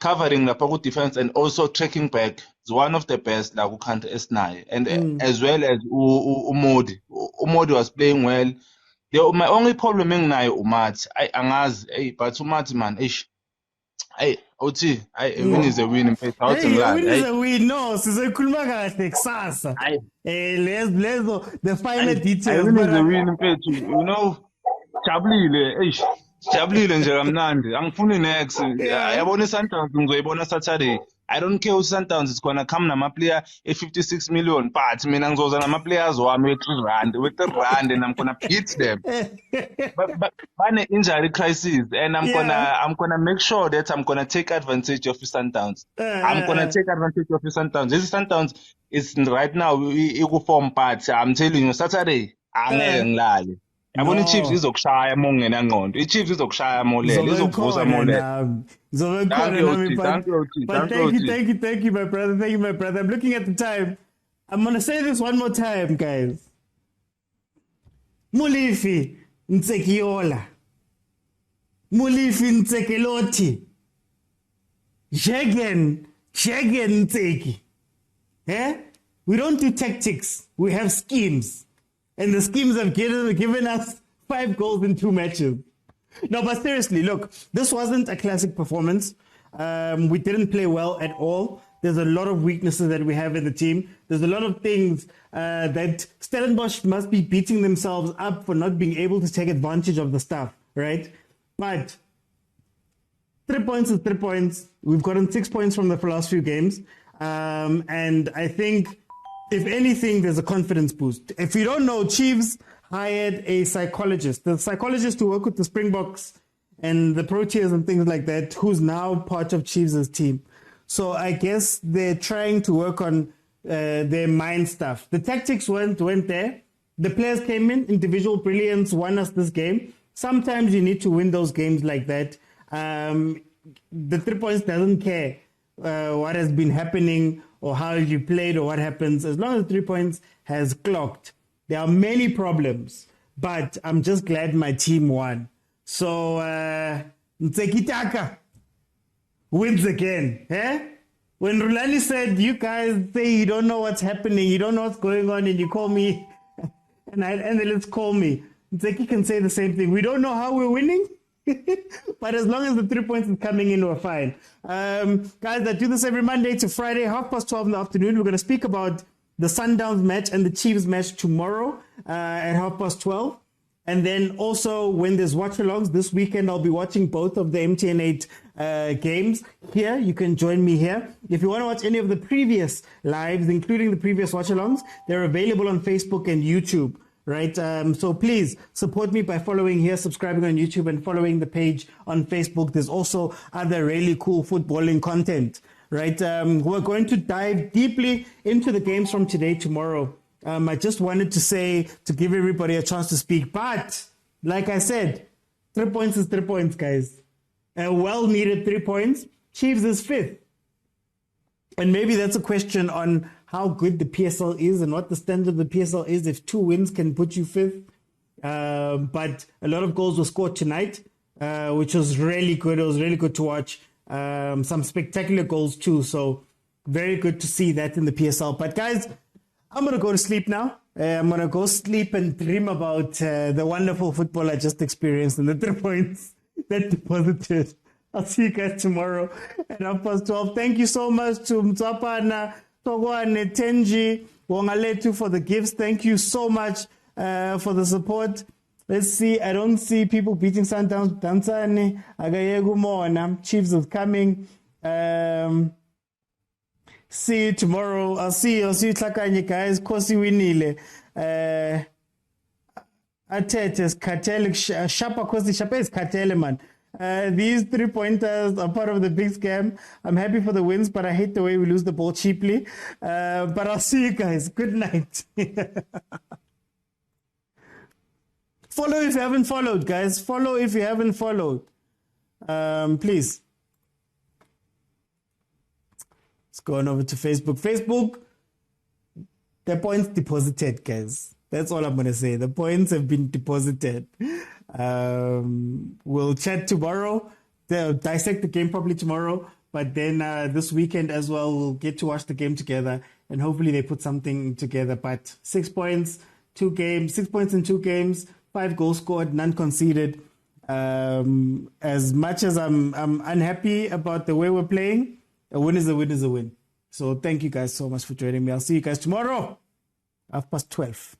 Speaker 4: covering the pocket defense and also tracking back is one of the best like country S9 and as well as Umodi. Umodi was playing well. My only problem now Umat, but Umat man, Hey, OT, a win is a win in fact.
Speaker 1: Hey, a win is a win. No, sizokhuluma kahle kusasa. Lezo the finer
Speaker 4: I
Speaker 1: details.
Speaker 4: win
Speaker 1: But
Speaker 4: is a win in fact. You know, Jabulile, eish. Jabulile nje kamnandi. Angifuni next. Yabona iSundowns ngizoyibona Saturday. I don't care who Sundowns is gonna come nama-player 56 million, but mina ngizoza nama-players wami with the rand and I'm gonna beat them. But bane injury crisis, and I'm gonna make sure that I'm gonna take advantage of the Sundowns. I'm gonna take advantage of the Sundowns. This Sundowns is right now form part. I'm telling you, Saturday angeke ngilale. Yabona iChiefs izokushaya mongena ngqondo. iChiefs izokushaya molele, izokuvusa molele. Thank you, OT. Thank you, OT.
Speaker 1: But thank you, my brother. Thank you, my brother. I'm looking at the time. I'm gonna say this one more time, guys. MOLEFI Ntsekiola. MOLEFI Ntsekeloti. Jegen Ntseki. Eh? We don't do tactics. We have schemes. And the schemes have given us 5 goals in 2 matches. No, but seriously, look, this wasn't a classic performance. We didn't play well at all. There's a lot of weaknesses that we have in the team. There's a lot of things that Stellenbosch must be beating themselves up for not being able to take advantage of the stuff, right? But 3 points is 3 points. We've gotten 6 points from the last few games. And I think, if anything, there's a confidence boost. If you don't know, Chiefs hired a psychologist. The psychologist who worked with the Springboks and the Proteas and things like that, who's now part of Chiefs' team. So I guess they're trying to work on their mind stuff. The tactics went there. The players came in, individual brilliance won us this game. Sometimes you need to win those games like that. The 3 points doesn't care what has been happening or how you played or what happens. As long as 3 points has clocked. There are many problems, but I'm just glad my team won. So, Ntsekitaka wins again. Eh? When Rulani said, you guys say you don't know what's happening, you don't know what's going on, and you call me, and let's call me. Ntseki can say the same thing. We don't know how we're winning, but as long as the 3 points is coming in, we're fine. Guys, I do this every Monday to Friday, 12:30 in the afternoon. We're going to speak about the Sundowns match and the Chiefs match tomorrow at 12:30. And then also when there's watch-alongs this weekend, I'll be watching both of the MTN8 games here. You can join me here. If you want to watch any of the previous lives, including the previous watch-alongs, they're available on Facebook and YouTube. Right, so please support me by following here, subscribing on YouTube, and following the page on Facebook. There's also other really cool footballing content. Right, we're going to dive deeply into the games from today, tomorrow. I just wanted to say, to give everybody a chance to speak, but like I said, 3 points is 3 points, guys. A well-needed 3 points. Chiefs is 5th. And maybe that's a question on how good the PSL is and what the standard of the PSL is if 2 wins can put you 5th. But a lot of goals were scored tonight, which was really good. It was really good to watch. Some spectacular goals too. So very good to see that in the PSL. But guys, I'm going to go to sleep now. I'm going to go sleep and dream about the wonderful football I just experienced and the 3 points that deposited. I'll see you guys tomorrow at 12:30. Thank you so much to Mtsapana, Togwane, Tenji, Wongaletu for the gifts. Thank you so much for the support. Let's see. I don't see people beating Sundowns. Dansani, Agayegu Mona. Chiefs is coming. See you tomorrow. I'll see you Tlakanye, guys. Kosi winile. Atetes, Katele, Shapa Kosi, Shapa is Katele, man. These 3 pointers are part of the big scam. I'm happy for the wins, but I hate the way we lose the ball cheaply. But I'll see you guys. Good night. Follow if you haven't followed, guys. Follow if you haven't followed. Please. Let's go on over to Facebook. Facebook, the points deposited, guys. That's all I'm going to say. The points have been deposited. We'll chat tomorrow. They'll dissect the game probably tomorrow. But then this weekend as well, we'll get to watch the game together. And hopefully they put something together. But 6 points, 2 games, 6 points in 2 games, 5 goals scored, none conceded. As much as I'm unhappy about the way we're playing, a win is a win is a win. So thank you guys so much for joining me. I'll see you guys tomorrow, 12:30.